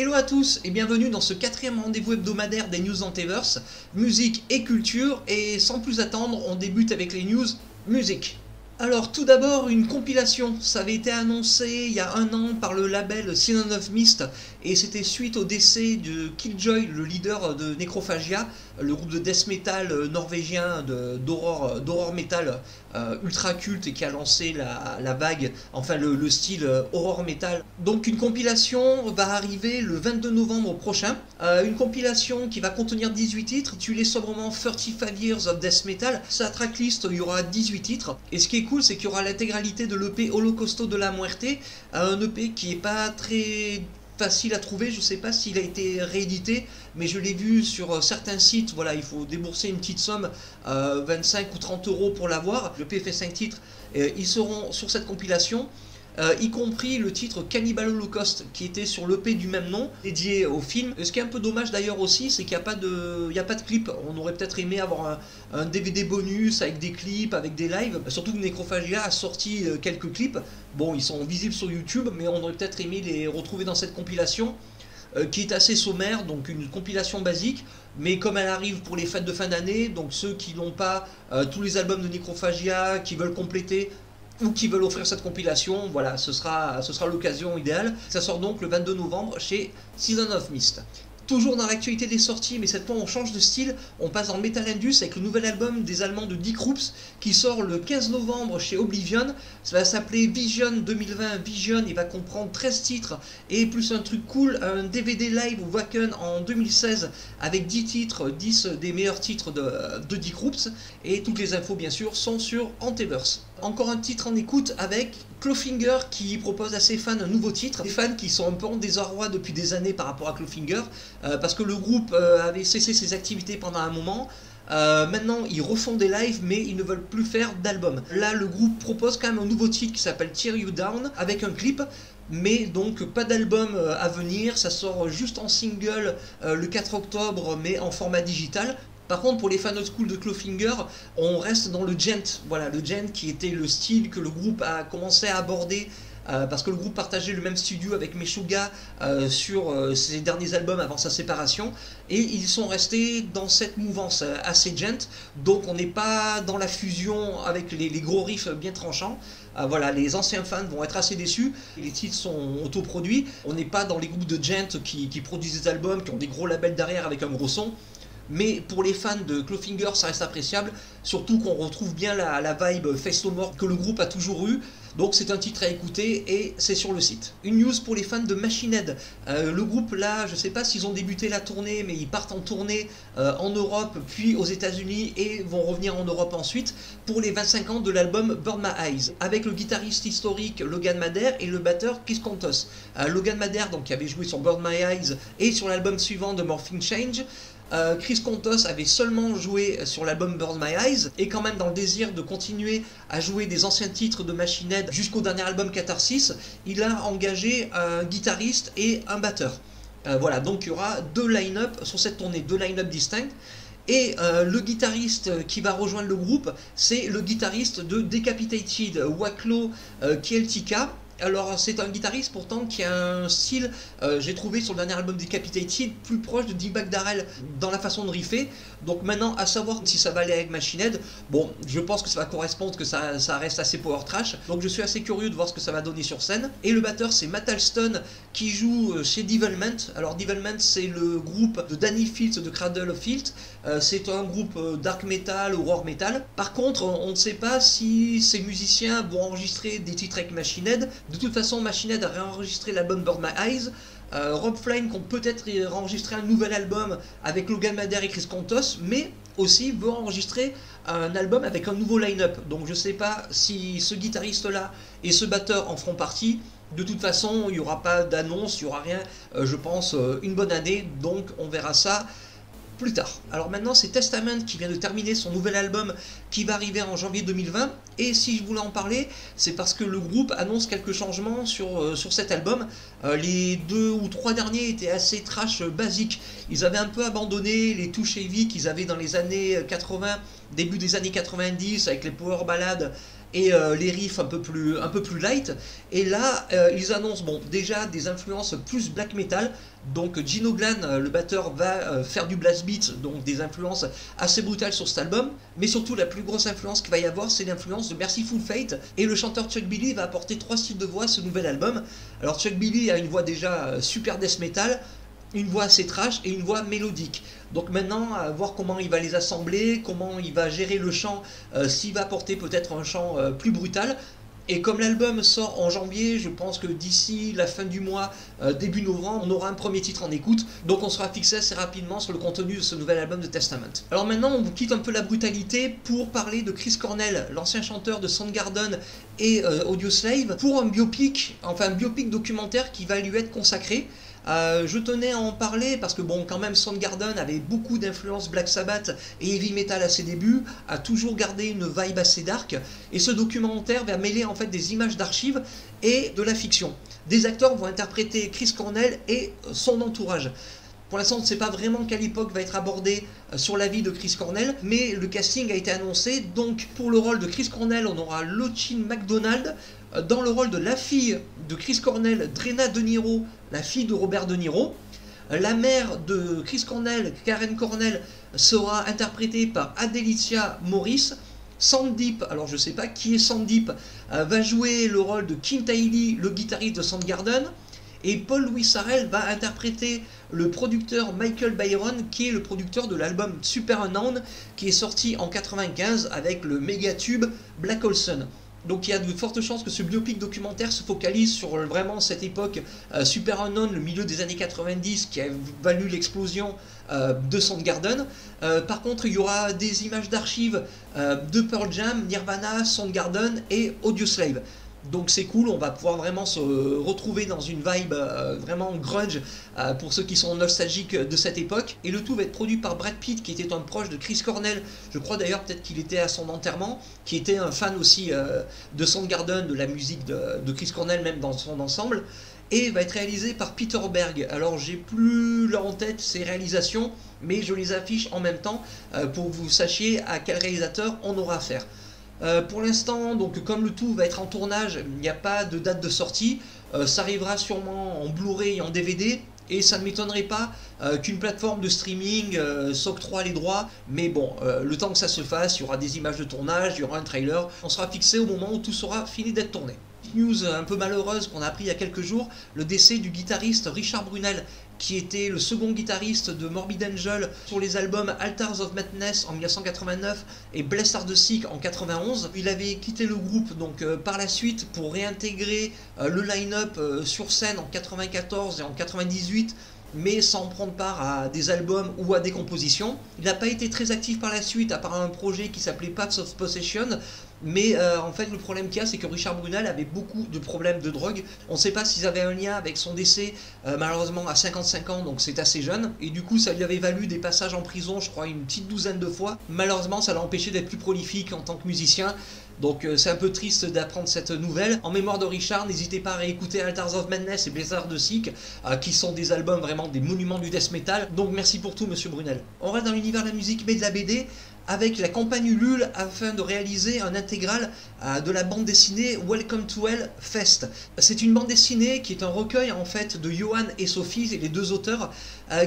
Hello à tous et bienvenue dans ce quatrième rendez-vous hebdomadaire des news Antiverse, musique et culture, et sans plus attendre, on débute avec les news musique. Alors tout d'abord une compilation, ça avait été annoncé il y a un an par le label Season of Mist et c'était suite au décès de Killjoy, le leader de Necrophagia, le groupe de death metal norvégien d'horror metal ultra culte et qui a lancé la vague, enfin le style horror metal. Donc une compilation va arriver le 22 novembre prochain, une compilation qui va contenir 18 titres, intitulée sobrement 35 Years of Death Metal. Sa tracklist, il y aura 18 titres, et ce qui est cool, c'est qu'il y aura l'intégralité de l'EP Holocausto de la Muerte, un EP qui est pas très facile à trouver, je sais pas s'il a été réédité, mais je l'ai vu sur certains sites, voilà, il faut débourser une petite somme, 25 ou 30 euros pour l'avoir. L'EP fait 5 titres, ils seront sur cette compilation. Y compris le titre Cannibal Holocaust qui était sur l'EP du même nom, dédié au film. Ce qui est un peu dommage d'ailleurs aussi, c'est qu'il n'y a pas de clip. On aurait peut-être aimé avoir un DVD bonus avec des clips, avec des lives. Surtout que Necrophagia a sorti quelques clips. Bon, ils sont visibles sur YouTube, mais on aurait peut-être aimé les retrouver dans cette compilation. Qui est assez sommaire, donc une compilation basique, mais comme elle arrive pour les fêtes de fin d'année, donc ceux qui n'ont pas tous les albums de Necrophagia, qui veulent compléter, ou qui veulent offrir cette compilation, voilà, ce sera l'occasion idéale. Ça sort donc le 22 novembre chez Season of Mist. Toujours dans l'actualité des sorties, mais cette fois on change de style, on passe dans Metal Indus avec le nouvel album des Allemands de Die Krupps qui sort le 15 novembre chez Oblivion. Ça va s'appeler Vision 2020. Vision, il va comprendre 13 titres et plus un truc cool, un DVD live ou Wacken en 2016 avec 10 titres, 10 des meilleurs titres de Die Krupps, et toutes les infos bien sûr sont sur Antiverse. Encore un titre en écoute avec Clawfinger qui propose à ses fans un nouveau titre. Des fans qui sont un peu en désarroi depuis des années par rapport à Clawfinger parce que le groupe avait cessé ses activités pendant un moment. Maintenant ils refont des lives mais ils ne veulent plus faire d'album. Là le groupe propose quand même un nouveau titre qui s'appelle Tear You Down avec un clip. Mais donc pas d'album à venir, ça sort juste en single le 4 octobre mais en format digital. Par contre, pour les fans old school de Clawfinger, on reste dans le gent. Voilà, le gent qui était le style que le groupe a commencé à aborder parce que le groupe partageait le même studio avec Meshuggah sur ses derniers albums avant sa séparation, et ils sont restés dans cette mouvance assez gent, donc on n'est pas dans la fusion avec les gros riffs bien tranchants. Voilà, les anciens fans vont être assez déçus, les titres sont autoproduits, on n'est pas dans les groupes de gent qui produisent des albums, qui ont des gros labels derrière avec un gros son. Mais pour les fans de Clawfinger, ça reste appréciable, surtout qu'on retrouve bien la vibe Face No More que le groupe a toujours eu. Donc c'est un titre à écouter et c'est sur le site. Une news pour les fans de Machine Head. Le groupe là, je sais pas s'ils ont débuté la tournée, mais ils partent en tournée en Europe puis aux États-Unis et vont revenir en Europe ensuite pour les 25 ans de l'album Burn My Eyes, avec le guitariste historique Logan Mader et le batteur Chris Kontos. Logan Mader donc qui avait joué sur Burn My Eyes et sur l'album suivant de Morphing Change. Chris Kontos avait seulement joué sur l'album Burn My Eyes, et quand même dans le désir de continuer à jouer des anciens titres de Machine Head jusqu'au dernier album Catharsis, il a engagé un guitariste et un batteur. Voilà, donc il y aura deux line-up sur cette tournée, deux line-up distincts. Et le guitariste qui va rejoindre le groupe, c'est le guitariste de Decapitated, Waklo Kieltika. Alors c'est un guitariste pourtant qui a un style, j'ai trouvé sur le dernier album Decapitated, plus proche de Dimebag Darrell dans la façon de riffer. Donc maintenant à savoir si ça va aller avec Machine Head. Bon, je pense que ça va correspondre, que ça reste assez power trash. Donc je suis assez curieux de voir ce que ça va donner sur scène. Et le batteur c'est Matt Alston qui joue chez Devilment. Alors Devilment c'est le groupe de Danny Fields de Cradle of Filth. C'est un groupe dark metal, horror metal. Par contre on ne sait pas si ces musiciens vont enregistrer des titres avec Machine Head. De toute façon, Machine Head a réenregistré l'album Burn My Eyes. Rob Flynn compte peut-être réenregistrer un nouvel album avec Logan Mader et Chris Kontos, mais aussi veut enregistrer un album avec un nouveau line-up. Donc je ne sais pas si ce guitariste-là et ce batteur en feront partie. De toute façon, il n'y aura pas d'annonce, il n'y aura rien. Je pense une bonne année, donc on verra ça plus tard. Alors maintenant c'est Testament qui vient de terminer son nouvel album qui va arriver en janvier 2020, et si je voulais en parler c'est parce que le groupe annonce quelques changements sur cet album. Les 2 ou 3 derniers étaient assez trash basiques, ils avaient un peu abandonné les touches heavy qu'ils avaient dans les années 80, début des années 90 avec les power ballades et les riffs un peu plus light. Et là, ils annoncent bon, déjà des influences plus black metal. Donc Gino Glan, le batteur, va faire du blast beat, donc des influences assez brutales sur cet album. Mais surtout, la plus grosse influence qu'il va y avoir, c'est l'influence de Mercyful Fate. Et le chanteur Chuck Billy va apporter 3 styles de voix à ce nouvel album. Alors Chuck Billy a une voix déjà super death metal, une voix assez trash et une voix mélodique. Donc maintenant, à voir comment il va les assembler, comment il va gérer le chant, s'il va apporter peut-être un chant plus brutal. Et comme l'album sort en janvier, je pense que d'ici la fin du mois, début novembre, on aura un premier titre en écoute. Donc on sera fixé assez rapidement sur le contenu de ce nouvel album de Testament. Alors maintenant, on quitte un peu la brutalité pour parler de Chris Cornell, l'ancien chanteur de Soundgarden et Audioslave, pour un biopic documentaire qui va lui être consacré. Je tenais à en parler parce que bon, quand même, Soundgarden avait beaucoup d'influence Black Sabbath et heavy metal à ses débuts, a toujours gardé une vibe assez dark, et ce documentaire va mêler en fait des images d'archives et de la fiction. Des acteurs vont interpréter Chris Cornell et son entourage. Pour l'instant, on ne sait pas vraiment quelle époque va être abordée sur la vie de Chris Cornell, mais le casting a été annoncé. Donc, pour le rôle de Chris Cornell, on aura Lochin MacDonald. Dans le rôle de la fille de Chris Cornell, Drena De Niro, la fille de Robert De Niro. La mère de Chris Cornell, Karen Cornell, sera interprétée par Adelicia Morris. Sandeep, alors je ne sais pas qui est Sandeep, va jouer le rôle de Kim Taïli, le guitariste de Soundgarden. Et Paul Louis Sarrell va interpréter le producteur Michael Byron, qui est le producteur de l'album Super Unknown, qui est sorti en 1995 avec le méga tube Black Hole Sun. Donc il y a de fortes chances que ce biopic documentaire se focalise sur vraiment cette époque Super Unknown, le milieu des années 90, qui a valu l'explosion de Soundgarden. Par contre, il y aura des images d'archives de Pearl Jam, Nirvana, Soundgarden et Audioslave. Donc c'est cool, on va pouvoir vraiment se retrouver dans une vibe vraiment grunge pour ceux qui sont nostalgiques de cette époque. Et le tout va être produit par Brad Pitt, qui était un proche de Chris Cornell. Je crois d'ailleurs peut-être qu'il était à son enterrement, qui était un fan aussi de Soundgarden, de la musique de Chris Cornell même dans son ensemble. Et va être réalisé par Peter Berg. Alors j'ai plus là en tête ces réalisations, mais je les affiche en même temps pour que vous sachiez à quel réalisateur on aura affaire. Pour l'instant, donc comme le tout va être en tournage, il n'y a pas de date de sortie. Ça arrivera sûrement en Blu-ray et en DVD. Et ça ne m'étonnerait pas qu'une plateforme de streaming s'octroie les droits. Mais bon, le temps que ça se fasse, il y aura des images de tournage, il y aura un trailer. On sera fixé au moment où tout sera fini d'être tourné. News un peu malheureuse qu'on a appris il y a quelques jours, le décès du guitariste Richard Brunel, qui était le second guitariste de Morbid Angel sur les albums Altars of Madness en 1989 et Blessed Are the Sick en 91. Il avait quitté le groupe donc par la suite pour réintégrer le line-up sur scène en 94 et en 98, mais sans prendre part à des albums ou à des compositions. Il n'a pas été très actif par la suite, à part un projet qui s'appelait Paths of Possession. Mais en fait, le problème qu'il y a, c'est que Richard Brunel avait beaucoup de problèmes de drogue. On ne sait pas s'ils avaient un lien avec son décès, malheureusement à 55 ans, donc c'est assez jeune. Et du coup, ça lui avait valu des passages en prison, je crois, une petite douzaine de fois. Malheureusement, ça l'a empêché d'être plus prolifique en tant que musicien. Donc c'est un peu triste d'apprendre cette nouvelle. En mémoire de Richard, n'hésitez pas à réécouter Altars of Madness et Blessed Are the Sick, qui sont des albums vraiment des monuments du death metal. Donc merci pour tout, monsieur Brunel. On reste dans l'univers de la musique, mais de la BD, avec la campagne Ulule afin de réaliser un intégral de la bande dessinée Welcome to Hell Fest. C'est une bande dessinée qui est un recueil en fait de Johan et Sophie, et les deux auteurs,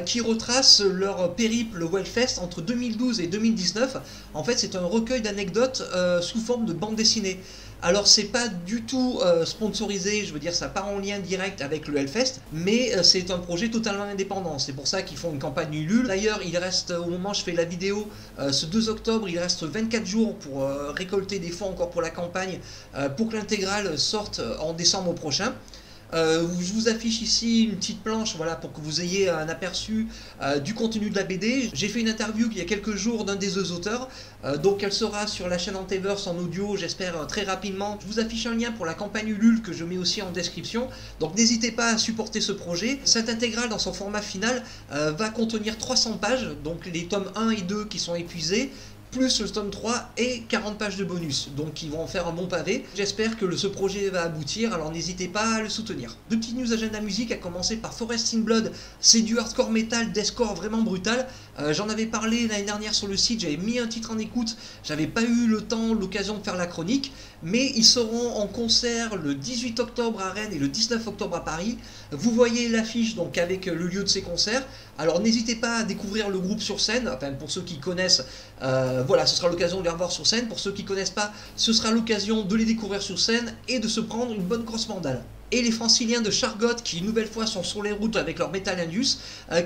qui retracent leur périple Hellfest entre 2012 et 2019. En fait, c'est un recueil d'anecdotes sous forme de bande dessinée. Alors c'est pas du tout sponsorisé, je veux dire ça n'a pas en lien direct avec le Hellfest, mais c'est un projet totalement indépendant, c'est pour ça qu'ils font une campagne Ulule. D'ailleurs il reste, au moment où je fais la vidéo, ce 2 octobre, il reste 24 jours pour récolter des fonds encore pour la campagne, pour que l'intégrale sorte en décembre prochain. Je vous affiche ici une petite planche, voilà, pour que vous ayez un aperçu du contenu de la BD. J'ai fait une interview il y a quelques jours d'un des deux auteurs, donc elle sera sur la chaîne Antiverse en audio, j'espère très rapidement. Je vous affiche un lien pour la campagne Ulule que je mets aussi en description, donc n'hésitez pas à supporter ce projet. Cette intégrale dans son format final va contenir 300 pages, donc les tomes 1 et 2 qui sont épuisés, plus le tome 3 et 40 pages de bonus. Donc ils vont en faire un bon pavé. J'espère que ce projet va aboutir, alors n'hésitez pas à le soutenir. Deux petites news agenda musique, à commencer par Forest in Blood. C'est du hardcore metal, deathcore vraiment brutal. J'en avais parlé l'année dernière sur le site, j'avais mis un titre en écoute, j'avais pas eu le temps, l'occasion de faire la chronique, mais ils seront en concert le 18 octobre à Rennes et le 19 octobre à Paris. Vous voyez l'affiche donc avec le lieu de ces concerts. Alors n'hésitez pas à découvrir le groupe sur scène, enfin pour ceux qui connaissent, voilà, ce sera l'occasion de les revoir sur scène. Pour ceux qui connaissent pas, ce sera l'occasion de les découvrir sur scène et de se prendre une bonne grosse mandale. Et les franciliens de Chargot qui une nouvelle fois sont sur les routes avec leur Metal Indus,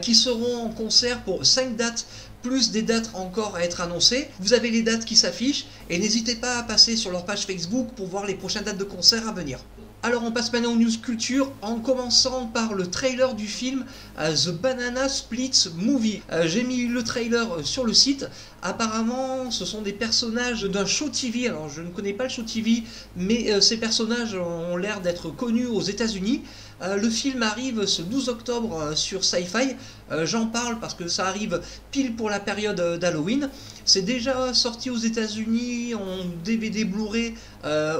qui seront en concert pour 5 dates, plus des dates encore à être annoncées. Vous avez les dates qui s'affichent et n'hésitez pas à passer sur leur page Facebook pour voir les prochaines dates de concert à venir. Alors on passe maintenant aux news culture, en commençant par le trailer du film The Banana Splits Movie. J'ai mis le trailer sur le site. Apparemment ce sont des personnages d'un show TV, alors je ne connais pas le show TV, mais ces personnages ont l'air d'être connus aux États-Unis. Le film arrive ce 12 octobre sur Sci-Fi. J'en parle parce que ça arrive pile pour la période d'Halloween. C'est déjà sorti aux États-Unis en DVD Blu-ray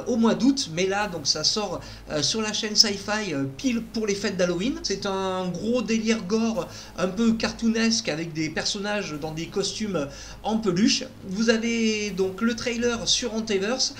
au mois d'août, mais là donc ça sort sur la chaîne Sci-Fi pile pour les fêtes d'Halloween. C'est un gros délire gore un peu cartoonesque avec des personnages dans des costumes en peluche. Vous avez donc le trailer sur Antiverse,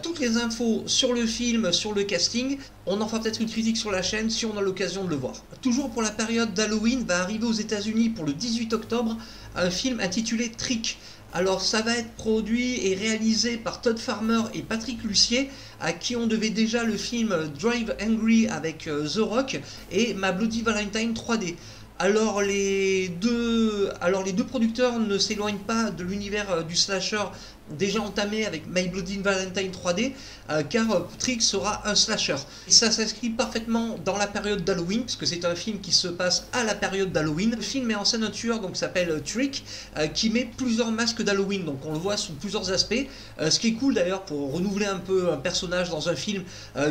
toutes les infos sur le film, sur le casting. On en fera peut-être une critique sur la chaîne si on a l'occasion de le voir. Toujours pour la période d'Halloween, va arriver aux États-Unis pour le 18 octobre un film intitulé Trick. Alors ça va être produit et réalisé par Todd Farmer et Patrick Lussier, à qui on devait déjà le film Drive Angry avec The Rock et My Bloody Valentine 3D. Alors les deux producteurs ne s'éloignent pas de l'univers du slasher déjà entamé avec My Bloody Valentine 3D, car Trick sera un slasher. Et ça s'inscrit parfaitement dans la période d'Halloween, puisque c'est un film qui se passe à la période d'Halloween. Le film met en scène un tueur qui s'appelle Trick, qui met plusieurs masques d'Halloween, donc on le voit sous plusieurs aspects. Ce qui est cool d'ailleurs pour renouveler un peu un personnage dans un film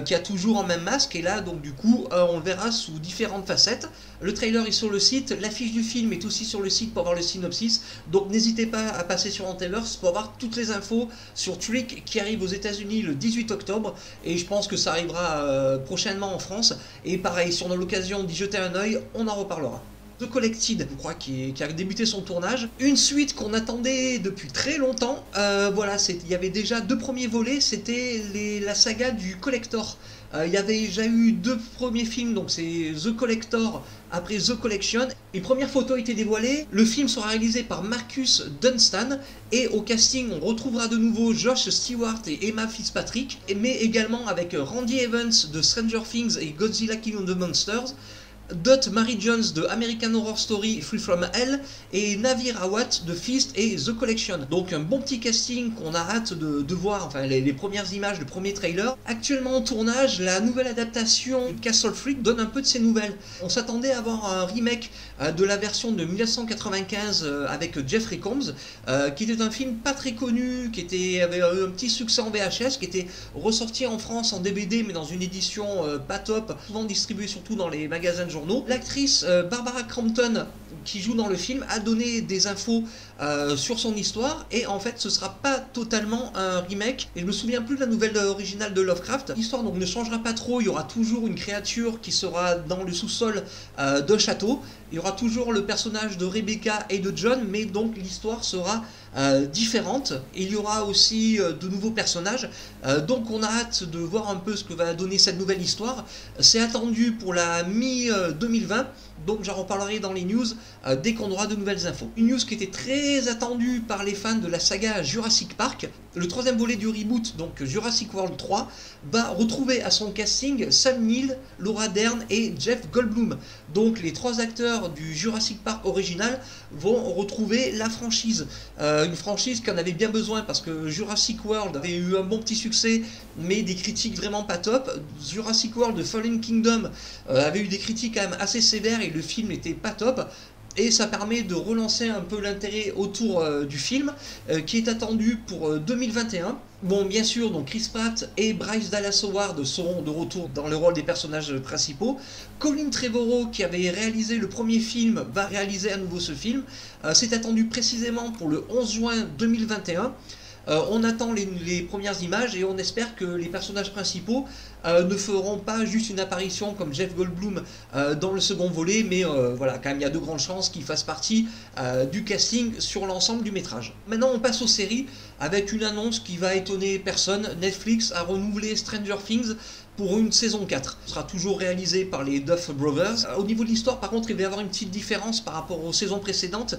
qui a toujours un même masque, et là donc du coup on le verra sous différentes facettes. Le trailer est sur le site, l'affiche du film est aussi sur le site pour avoir le synopsis, donc n'hésitez pas à passer sur Antiverse pour avoir toutes les infos sur Trick qui arrive aux États-Unis le 18 octobre, et je pense que ça arrivera prochainement en France, et pareil, si on a l'occasion d'y jeter un oeil, on en reparlera. The Collected, je crois, qui a débuté son tournage. Une suite qu'on attendait depuis très longtemps. Voilà, il y avait déjà 2 premiers volets, c'était la saga du Collector. Il y avait déjà eu 2 premiers films, donc c'est The Collector, après The Collection. Les premières photos étaient dévoilées. Le film sera réalisé par Marcus Dunstan, et au casting on retrouvera de nouveau Josh Stewart et Emma Fitzpatrick, mais également avec Randy Evans de Stranger Things et Godzilla King of the Monsters, Dot Mary Jones de American Horror Story Free From Hell, et Navi Rawat de Fist et The Collection. Donc un bon petit casting qu'on a hâte de voir, enfin les premières images, le premier trailer. Actuellement en tournage, la nouvelle adaptation de Castle Freak donne un peu de ses nouvelles. On s'attendait à avoir un remake de la version de 1995 avec Jeffrey Combs, qui était un film pas très connu, avait eu un petit succès en VHS, qui était ressorti en France en DVD mais dans une édition pas top, souvent distribuée surtout dans les magasins de journaux. L'actrice Barbara Crampton, qui joue dans le film, a donné des infos sur son histoire, et en fait ce sera pas totalement un remake, et je me souviens plus de la nouvelle originale de Lovecraft. L'histoire donc ne changera pas trop, il y aura toujours une créature qui sera dans le sous-sol d'un château, il y aura toujours le personnage de Rebecca et de John, mais donc l'histoire sera différente, et il y aura aussi de nouveaux personnages, donc on a hâte de voir un peu ce que va donner cette nouvelle histoire. C'est attendu pour la mi-2020, donc j'en reparlerai dans les news dès qu'on aura de nouvelles infos. Une news qui était très attendue par les fans de la saga Jurassic Park. Le 3e volet du reboot, donc Jurassic World 3, va retrouver à son casting Sam Neill, Laura Dern et Jeff Goldblum. Donc les 3 acteurs du Jurassic Park original vont retrouver la franchise. Une franchise qui en avait bien besoin, parce que Jurassic World avait eu un bon petit succès, mais des critiques vraiment pas top. Jurassic World The Fallen Kingdom avait eu des critiques quand même assez sévères, et le film n'était pas top. et ça permet de relancer un peu l'intérêt autour du film qui est attendu pour 2021. Bon, bien sûr, donc Chris Pratt et Bryce Dallas Howard seront de retour dans le rôle des personnages principaux. Colin Trevorrow, qui avait réalisé le premier film, va réaliser à nouveau ce film. C'est attendu précisément pour le 11 juin 2021. On attend les premières images et on espère que les personnages principaux ne feront pas juste une apparition comme Jeff Goldblum dans le second volet, mais voilà, quand même il y a de grandes chances qu'ils fassent partie du casting sur l'ensemble du métrage. Maintenant on passe aux séries avec une annonce qui va étonner personne. Netflix a renouvelé Stranger Things pour une saison 4. Ce sera toujours réalisé par les Duff Brothers. Au niveau de l'histoire, par contre, il va y avoir une petite différence par rapport aux saisons précédentes,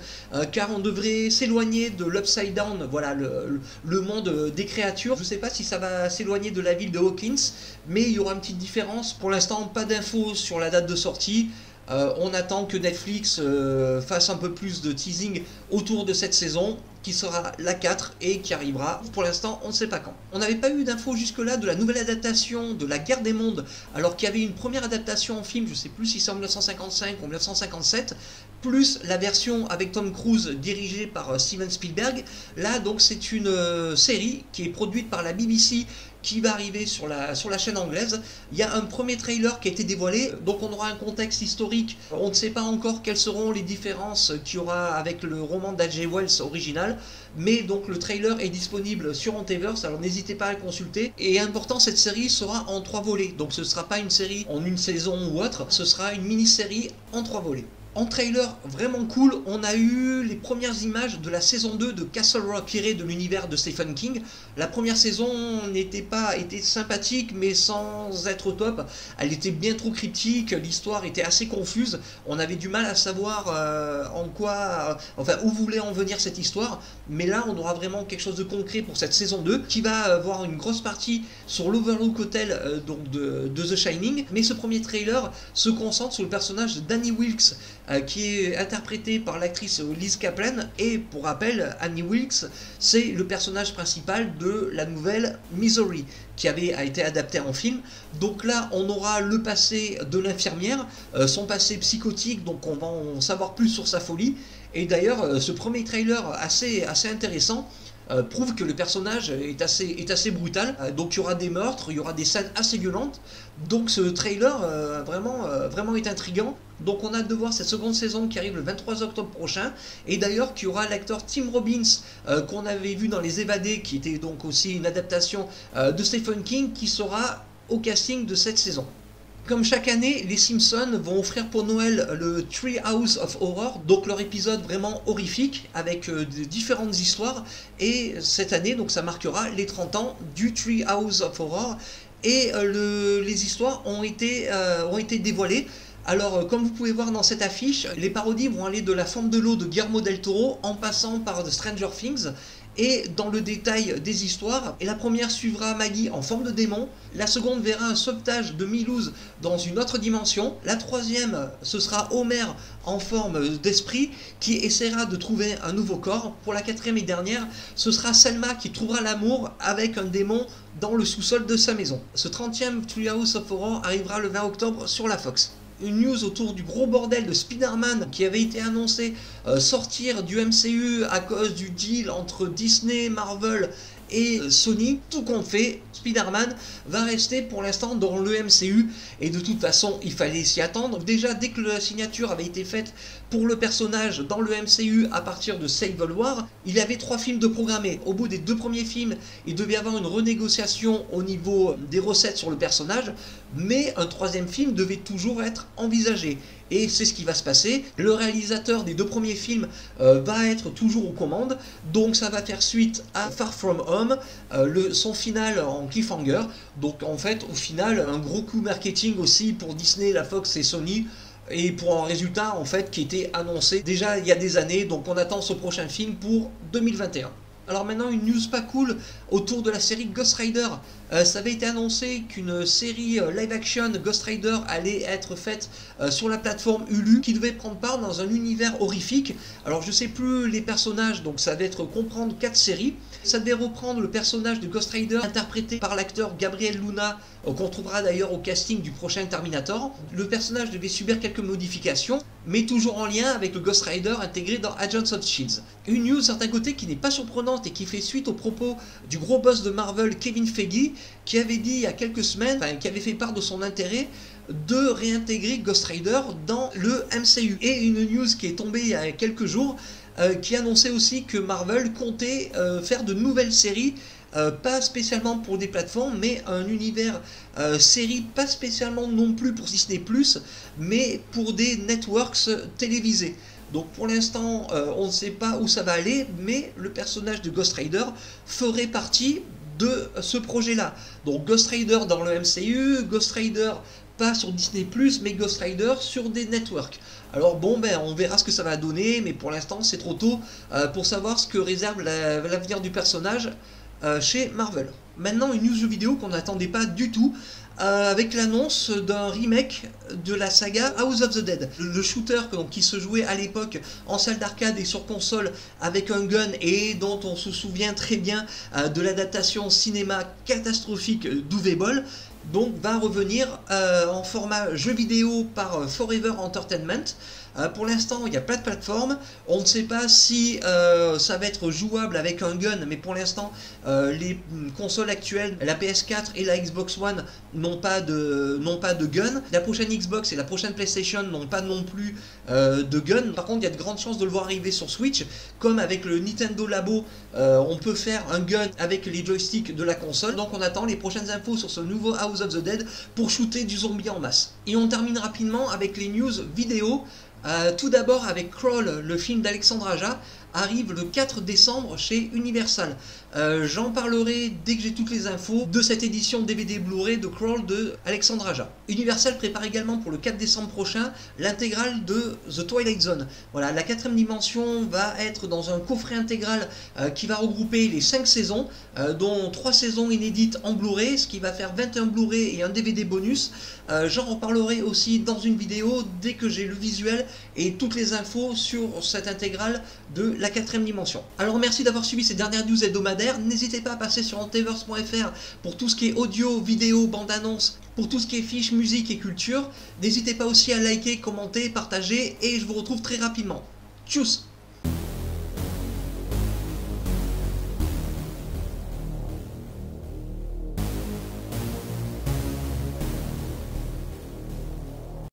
car on devrait s'éloigner de l'Upside Down, voilà, le monde des créatures. Je ne sais pas si ça va s'éloigner de la ville de Hawkins, mais il y aura une petite différence. Pour l'instant, pas d'infos sur la date de sortie. On attend que Netflix fasse un peu plus de teasing autour de cette saison, qui sera la 4 et qui arrivera, pour l'instant on ne sait pas quand. On n'avait pas eu d'infos jusque-là de la nouvelle adaptation de La Guerre des Mondes, alors qu'il y avait une première adaptation en film, je ne sais plus si c'est en 1955 ou 1957, plus la version avec Tom Cruise dirigée par Steven Spielberg. Là donc c'est une série qui est produite par la BBC, qui va arriver sur la chaîne anglaise. Il y a un premier trailer qui a été dévoilé, donc on aura un contexte historique. On ne sait pas encore quelles seront les différences qu'il y aura avec le roman d'H.G. Wells original, mais donc le trailer est disponible sur Antiverse, alors n'hésitez pas à le consulter. Et important, cette série sera en 3 volets, donc ce ne sera pas une série en une saison ou autre, ce sera une mini-série en 3 volets. En trailer vraiment cool, on a eu les premières images de la saison 2 de Castle Rock, tirée de l'univers de Stephen King. La première saison était sympathique, mais sans être au top. Elle était bien trop cryptique, l'histoire était assez confuse. On avait du mal à savoir où voulait en venir cette histoire. Mais là, on aura vraiment quelque chose de concret pour cette saison 2, qui va avoir une grosse partie sur l'Overlook Hotel de The Shining. Mais ce premier trailer se concentre sur le personnage de Danny Wilkes, qui est interprété par l'actrice Liz Kaplan, et pour rappel, Annie Wilkes, c'est le personnage principal de la nouvelle Misery, qui a été adaptée en film. Donc là, on aura le passé de l'infirmière, son passé psychotique, donc on va en savoir plus sur sa folie. Et d'ailleurs, ce premier trailer assez intéressant prouve que le personnage est assez brutal. Donc il y aura des meurtres, il y aura des scènes assez violentes. Donc ce trailer vraiment est intriguant. Donc on a hâte de voir cette seconde saison qui arrive le 23 octobre prochain. Et d'ailleurs qu'il y aura l'acteur Tim Robbins qu'on avait vu dans Les Évadés, qui était donc aussi une adaptation de Stephen King, qui sera au casting de cette saison. Comme chaque année, les Simpsons vont offrir pour Noël le Treehouse of Horror, donc leur épisode vraiment horrifique avec différentes histoires. Et cette année, donc ça marquera les 30 ans du Treehouse of Horror. Et les histoires ont été dévoilées. Alors, comme vous pouvez voir dans cette affiche, les parodies vont aller de La Forme de l'eau de Guillermo del Toro en passant par The Stranger Things. Et dans le détail des histoires, et la première suivra Maggie en forme de démon, la seconde verra un sauvetage de Milouz dans une autre dimension, la troisième ce sera Homer en forme d'esprit qui essaiera de trouver un nouveau corps, pour la quatrième et dernière ce sera Selma qui trouvera l'amour avec un démon dans le sous-sol de sa maison. Ce 30e Treehouse of Horror arrivera le 20 octobre sur la Fox. Une news autour du gros bordel de Spider-Man qui avait été annoncé sortir du MCU à cause du deal entre Disney, Marvel et Sony. Tout compte fait, Spider-Man va rester pour l'instant dans le MCU, et de toute façon il fallait s'y attendre. Déjà dès que la signature avait été faite pour le personnage dans le MCU à partir de Civil War, il y avait 3 films de programmés. Au bout des 2 premiers films, il devait y avoir une renégociation au niveau des recettes sur le personnage, mais un 3e film devait toujours être envisagé. Et c'est ce qui va se passer. Le réalisateur des 2 premiers films va être toujours aux commandes, donc ça va faire suite à Far From Home, son final en cliffhanger. Donc en fait, au final, un gros coup marketing aussi pour Disney, la Fox et Sony, et pour un résultat en fait qui était annoncé déjà il y a des années. Donc on attend ce prochain film pour 2021. Alors maintenant, une news pas cool autour de la série Ghost Rider. Ça avait été annoncé qu'une série live action Ghost Rider allait être faite sur la plateforme Hulu, qui devait prendre part dans un univers horrifique. Alors je sais plus les personnages, donc ça va être comprendre 4 séries. Ça devait reprendre le personnage de Ghost Rider interprété par l'acteur Gabriel Luna, qu'on trouvera d'ailleurs au casting du prochain Terminator. Le personnage devait subir quelques modifications. mais toujours en lien avec le Ghost Rider intégré dans Agents of Shield. Une news d'un côté qui n'est pas surprenante et qui fait suite aux propos du gros boss de Marvel, Kevin Feige, qui avait dit il y a quelques semaines, qui avait fait part de son intérêt de réintégrer Ghost Rider dans le MCU. Et une news qui est tombée il y a quelques jours, qui annonçait aussi que Marvel comptait faire de nouvelles séries, pas spécialement pour des plateformes, mais un univers série, pas spécialement non plus pour Disney+, mais pour des networks télévisés. Donc pour l'instant, on ne sait pas où ça va aller, mais le personnage de Ghost Rider ferait partie de ce projet-là. Donc Ghost Rider dans le MCU, Ghost Rider pas sur Disney+, mais Ghost Rider sur des networks. Alors bon, on verra ce que ça va donner, mais pour l'instant c'est trop tôt pour savoir ce que réserve l'avenir du personnage chez Marvel. Maintenant, une news jeu vidéo qu'on n'attendait pas du tout, avec l'annonce d'un remake de la saga House of the Dead. Le shooter qui se jouait à l'époque en salle d'arcade et sur console avec un gun et dont on se souvient très bien de l'adaptation cinéma catastrophique d'Uwe Boll, donc va revenir en format jeu vidéo par Forever Entertainment. Pour l'instant, il n'y a pas de plateforme. On ne sait pas si ça va être jouable avec un gun, mais pour l'instant, les consoles actuelles, la PS4 et la Xbox One n'ont pas de gun. La prochaine Xbox et la prochaine PlayStation n'ont pas non plus de gun. Par contre, il y a de grandes chances de le voir arriver sur Switch, comme avec le Nintendo Labo, on peut faire un gun avec les joysticks de la console. Donc on attend les prochaines infos sur ce nouveau House of the Dead pour shooter du zombie en masse. Et on termine rapidement avec les news vidéo. Tout d'abord avec Crawl, le film d'Alexandre Aja, arrive le 4 décembre chez Universal. J'en parlerai dès que j'ai toutes les infos de cette édition DVD Blu-ray de Crawl de Alexandre Aja. Universal prépare également pour le 4 décembre prochain l'intégrale de The Twilight Zone. Voilà, la 4ème dimension va être dans un coffret intégral qui va regrouper les 5 saisons, dont 3 saisons inédites en Blu-ray, ce qui va faire 21 Blu-ray et un DVD bonus. J'en reparlerai aussi dans une vidéo dès que j'ai le visuel et toutes les infos sur cette intégrale de la 4ème dimension. Alors merci d'avoir suivi ces dernières news hebdomadaires. N'hésitez pas à passer sur anteverse.fr pour tout ce qui est audio, vidéo, bande-annonce, pour tout ce qui est fiches, musique et culture. N'hésitez pas aussi à liker, commenter, partager et je vous retrouve très rapidement. Tchuss!